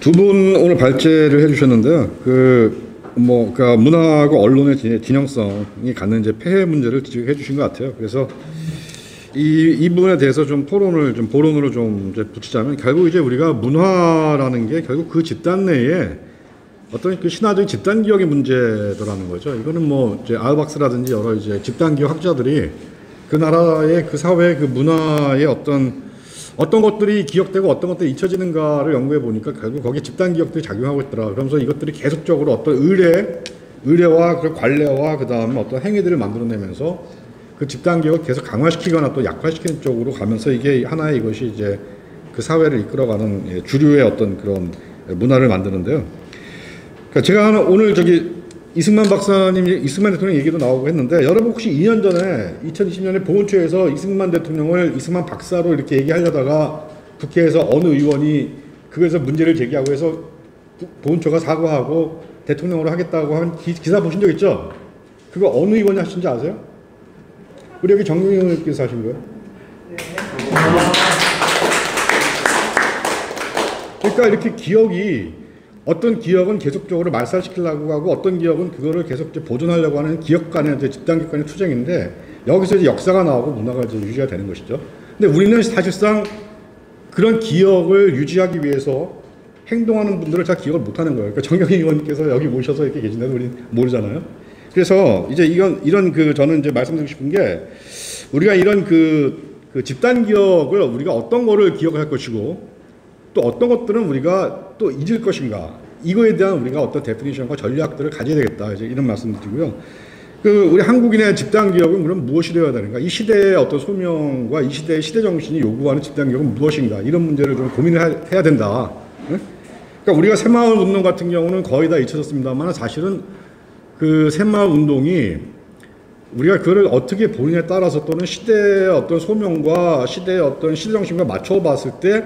두 분 오늘 발제를 해주셨는데요. 그러니까 문화하고 언론의 진영성이 갖는 이제 폐해 문제를 지적해 주신 것 같아요. 그래서 이 부분에 대해서 좀 본론으로 좀 이제 붙이자면, 결국 이제 우리가 문화라는 게 결국 그 집단 내에 어떤 그 신화적인 집단 기억의 문제더라는 거죠. 이거는 뭐 이제 아우박스라든지 여러 이제 집단 기억 학자들이 그 나라의 그 사회 그 문화의 어떤 것들이 기억되고 어떤 것들이 잊혀지는가를 연구해 보니까 결국 거기에 집단 기억들이 작용하고 있더라. 그러면서 이것들이 계속적으로 어떤 의례와 그 관례와 그 다음에 어떤 행위들을 만들어내면서 그 집단 기억을 계속 강화시키거나 또 약화시키는 쪽으로 가면서 이게 하나의 이것이 이제 그 사회를 이끌어가는 주류의 어떤 그런 문화를 만드는데요. 그러니까 제가 오늘 이승만 대통령 얘기도 나오고 했는데, 여러분 혹시 2년 전에 2020년에 보훈처에서 이승만 대통령을 이승만 박사로 이렇게 얘기하려다가 국회에서 어느 의원이 그거에서 문제를 제기하고 해서 보훈처가 사과하고 대통령으로 하겠다고 한 기사 보신 적 있죠? 그거 어느 의원이 하신지 아세요? 우리 여기 정경희 의원님께서 하신 거예요? 그러니까 이렇게 어떤 기억은 계속적으로 말살시키려고 하고 어떤 기억은 그거를 계속 보존하려고 하는 기억 간의 집단 기억 간의 투쟁인데, 여기서 이제 역사가 나오고 문화가 이제 유지가 되는 것이죠. 근데 우리는 사실상 그런 기억을 유지하기 위해서 행동하는 분들을 잘 기억을 못하는 거예요. 그러니까 정경희 의원님께서 여기 모셔서 이렇게 계신데도 우리는 모르잖아요. 그래서 이제 저는 이제 말씀드리고 싶은 게, 우리가 이런 그 집단 기억을 우리가 어떤 거를 기억할 것이고 또 어떤 것들은 우리가 또 잊을 것인가, 이거에 대한 우리가 어떤 데피니션과 전략들을 가져야 되겠다, 이제 이런 말씀드리고요. 우리 한국인의 집단 기억은 그럼 무엇이 되어야 되는가, 이 시대의 어떤 소명과 이 시대의 시대 정신이 요구하는 집단 기억은 무엇인가, 이런 문제를 좀 고민을 해야 된다. 그러니까 우리가 새마을 운동 같은 경우는 거의 다 잊혀졌습니다만, 사실은 그 새마을 운동이 우리가 그걸 어떻게 보느냐에 따라서, 또는 시대의 어떤 소명과 시대의 어떤 시대 정신과 맞춰 봤을 때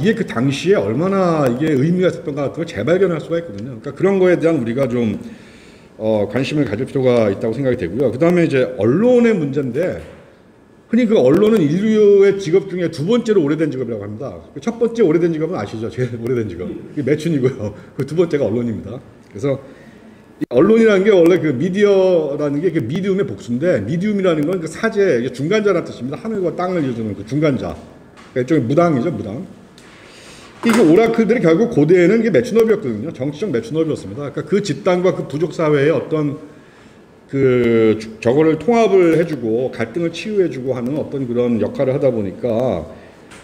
이게 그 당시에 얼마나 이게 의미가 있었던가 같은 걸 재발견할 수가 있거든요. 그러니까 그런 거에 대한 우리가 좀 관심을 가질 필요가 있다고 생각이 되고요. 그 다음에 이제 언론의 문제인데, 흔히 그 언론은 인류의 직업 중에 두 번째로 오래된 직업이라고 합니다. 첫 번째 오래된 직업은 아시죠? 제일 오래된 직업. 그게 매춘이고요. 그 두 번째가 언론입니다. 그래서 언론이라는 게 원래 그 미디어라는 게 그 미디움의 복수인데, 미디움이라는 건 그 사제, 중간자라는 뜻입니다. 하늘과 땅을 이루는 그 중간자. 일종의 무당이죠, 무당. 이게 오라클들이 결국 고대에는 이게 매춘업이었거든요. 정치적 매춘업이었습니다. 그러니까 그 집단과 그 부족 사회의 어떤 저거를 통합을 해주고 갈등을 치유해주고 하는 어떤 그런 역할을 하다 보니까,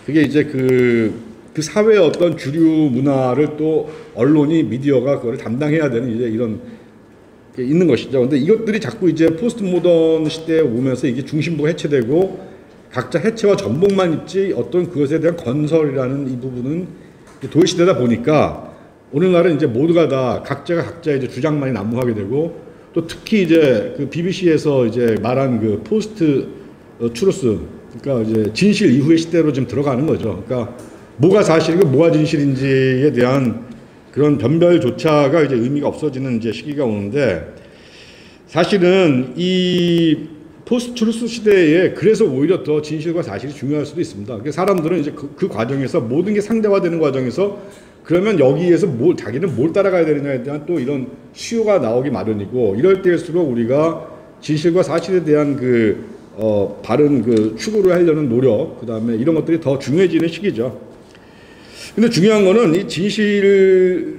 그게 이제 그 사회의 어떤 주류 문화를 또 언론이, 미디어가 그걸 담당해야 되는 이제 이런 게 있는 것이죠. 근데 이것들이 자꾸 이제 포스트 모던 시대에 오면서 이게 중심부가 해체되고 각자 해체와 전복만 있지 어떤 그것에 대한 건설이라는 이 부분은 도시시대다 보니까, 오늘날은 이제 모두가 다 각자가 각자의 이제 주장만이 난무하게 되고, 또 특히 이제 그 BBC에서 이제 말한 그 포스트 트루스, 그러니까 이제 진실 이후의 시대로 지금 들어가는 거죠. 그러니까 뭐가 사실이고 뭐가 진실인지에 대한 그런 변별조차가 이제 의미가 없어지는 이제 시기가 오는데, 사실은 이 포스트 트루스 시대에 그래서 오히려 더 진실과 사실이 중요할 수도 있습니다. 사람들은 이제 그 과정에서 모든 게 상대화되는 과정에서, 그러면 여기에서 자기는 뭘 따라가야 되느냐에 대한 또 이런 수요가 나오기 마련이고, 이럴 때일수록 우리가 진실과 사실에 대한 바른 추구를 하려는 노력, 그 다음에 이런 것들이 더 중요해지는 시기죠. 근데 중요한 거는 이 진실은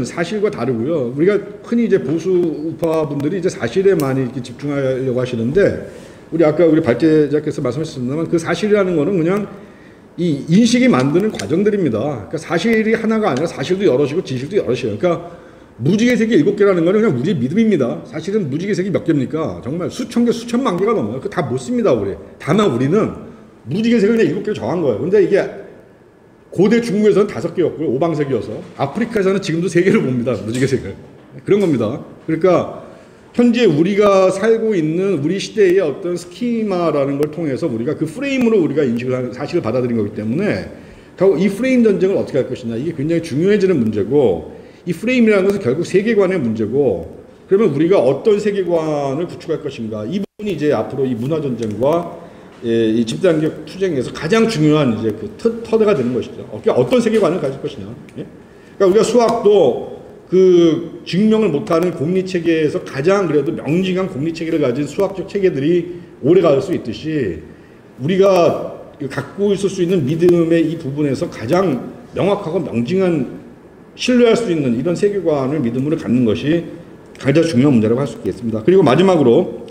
사실과 다르고요. 우리가 흔히 이제 보수 우파 분들이 이제 사실에 많이 이렇게 집중하려고 하시는데, 우리 발제자께서 말씀하셨습니다만, 그 사실이라는 거는 그냥 이 인식이 만드는 과정들입니다. 그러니까 사실이 하나가 아니라 사실도 여럿이고 진실도 여럿이에요. 그러니까 무지개 색이 7개라는 거는 그냥 우리의 믿음입니다. 사실은 무지개 색이 몇 개입니까? 정말 수천 개, 수천만 개가 넘어요. 그거 다 못 씁니다, 우리. 다만 우리는 무지개 색을 그냥 7개로 정한 거예요. 근데 이게 고대 중국에서는 5개였고요. 오방색이어서. 아프리카에서는 지금도 3개를 봅니다. 무지개색을. 그런 겁니다. 그러니까 현재 우리가 살고 있는 우리 시대의 어떤 스키마라는 걸 통해서 우리가 그 프레임으로 우리가 사실을 받아들인 거기 때문에, 결국 이 프레임 전쟁을 어떻게 할 것이냐, 이게 굉장히 중요해지는 문제고, 이 프레임이라는 것은 결국 세계관의 문제고, 그러면 우리가 어떤 세계관을 구축할 것인가, 이 부분이 이제 앞으로 이 문화 전쟁과 이 집단적 투쟁에서 가장 중요한 이제 그 터대가 되는 것이죠. 어떤 세계관을 가질 것이냐. 예? 그러니까 우리가 수학도 그 증명을 못하는 공리 체계에서 가장 그래도 명징한 공리 체계를 가진 수학적 체계들이 오래 갈 수 있듯이 우리가 갖고 있을 수 있는 믿음의 이 부분에서 가장 명확하고 명징한 신뢰할 수 있는 이런 세계관을 믿음으로 갖는 것이 가장 중요한 문제라고 할 수 있겠습니다. 그리고 마지막으로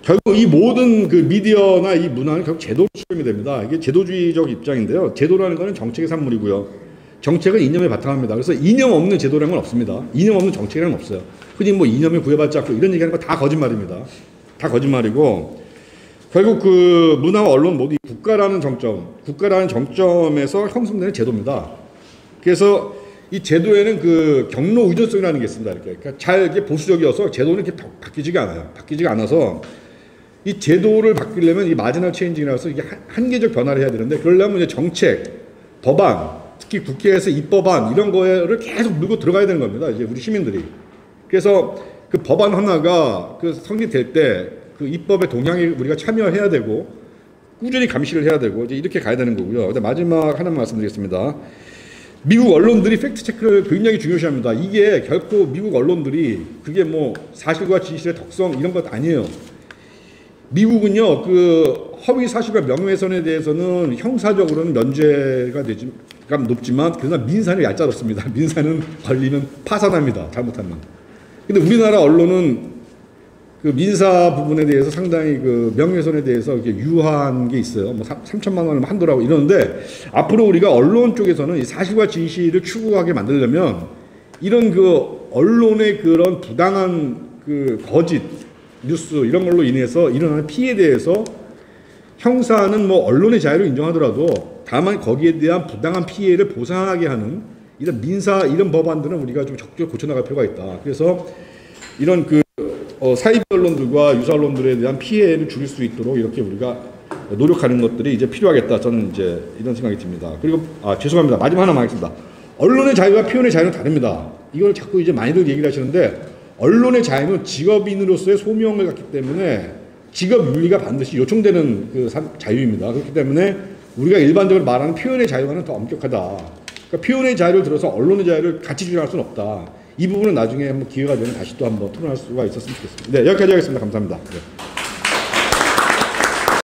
결국 이 모든 그 미디어나 이 문화는 결국 제도로 수렴이 됩니다. 이게 제도주의적 입장인데요. 제도라는 것은 정책의 산물이고요. 정책은 이념에 바탕합니다. 그래서 이념 없는 제도라는 건 없습니다. 이념 없는 정책이라는 건 없어요. 흔히 뭐 이념에 구애받지 않고 이런 얘기하는 거 다 거짓말입니다. 다 거짓말이고 결국 그 문화와 언론 모두 국가라는 정점에서 형성되는 제도입니다. 그래서 이 제도에는 그 경로 의존성이라는 게 있습니다. 이렇게. 그러니까 잘 이렇게 보수적이어서 제도는 이렇게 바뀌지가 않아요. 바뀌지가 않아서 이 제도를 바뀌려면 이 마지널 체인징이라서 이게 한계적 변화를 해야 되는데 그러려면 이제 정책, 법안, 특히 국회에서 입법안 이런 거를 계속 물고 들어가야 되는 겁니다. 이제 우리 시민들이. 그래서 그 법안 하나가 그 성립될 때 그 입법의 동향에 우리가 참여해야 되고 꾸준히 감시를 해야 되고 이제 이렇게 가야 되는 거고요. 근데 마지막 하나만 말씀드리겠습니다. 미국 언론들이 팩트 체크를 굉장히 중요시합니다. 이게 결코 미국 언론들이 그게 뭐 사실과 진실의 덕성 이런 것 아니에요. 미국은요 그 허위 사실과 명예훼손에 대해서는 형사적으로는 면죄가 높지만 그러나 민사는 얄짤없습니다. 민사는 걸리면 파산합니다. 잘못하면. 근데 우리나라 언론은 그 민사 부분에 대해서 상당히 그 명예훼손에 대해서 이렇게 유한 게 있어요. 뭐 3천만 원을 한도라고 이러는데 앞으로 우리가 언론 쪽에서는 이 사실과 진실을 추구하게 만들려면 이런 그 언론의 그런 부당한 그 거짓 뉴스 이런 걸로 인해서 일어나는 피해에 대해서 형사는 뭐 언론의 자유를 인정하더라도 다만 거기에 대한 부당한 피해를 보상하게 하는 이런 민사 이런 법안들은 우리가 좀 적극적으로 고쳐나갈 필요가 있다. 그래서 이런 그 사이비 언론들과 유사 언론들에 대한 피해를 줄일 수 있도록 이렇게 우리가 노력하는 것들이 이제 필요하겠다. 저는 이제 이런 생각이 듭니다. 그리고 죄송합니다. 마지막 하나만 하겠습니다. 언론의 자유와 표현의 자유는 다릅니다. 이걸 자꾸 이제 많이들 얘기를 하시는데 언론의 자유는 직업인으로서의 소명을 갖기 때문에 직업 윤리가 반드시 요청되는 그 자유입니다. 그렇기 때문에 우리가 일반적으로 말하는 표현의 자유와는 더 엄격하다. 그러니까 표현의 자유를 들어서 언론의 자유를 같이 주장할 수는 없다. 이 부분은 나중에 한번 기회가 되면 다시 또 한번 토론할 수가 있었으면 좋겠습니다. 네, 여기까지 하겠습니다. 감사합니다. 네.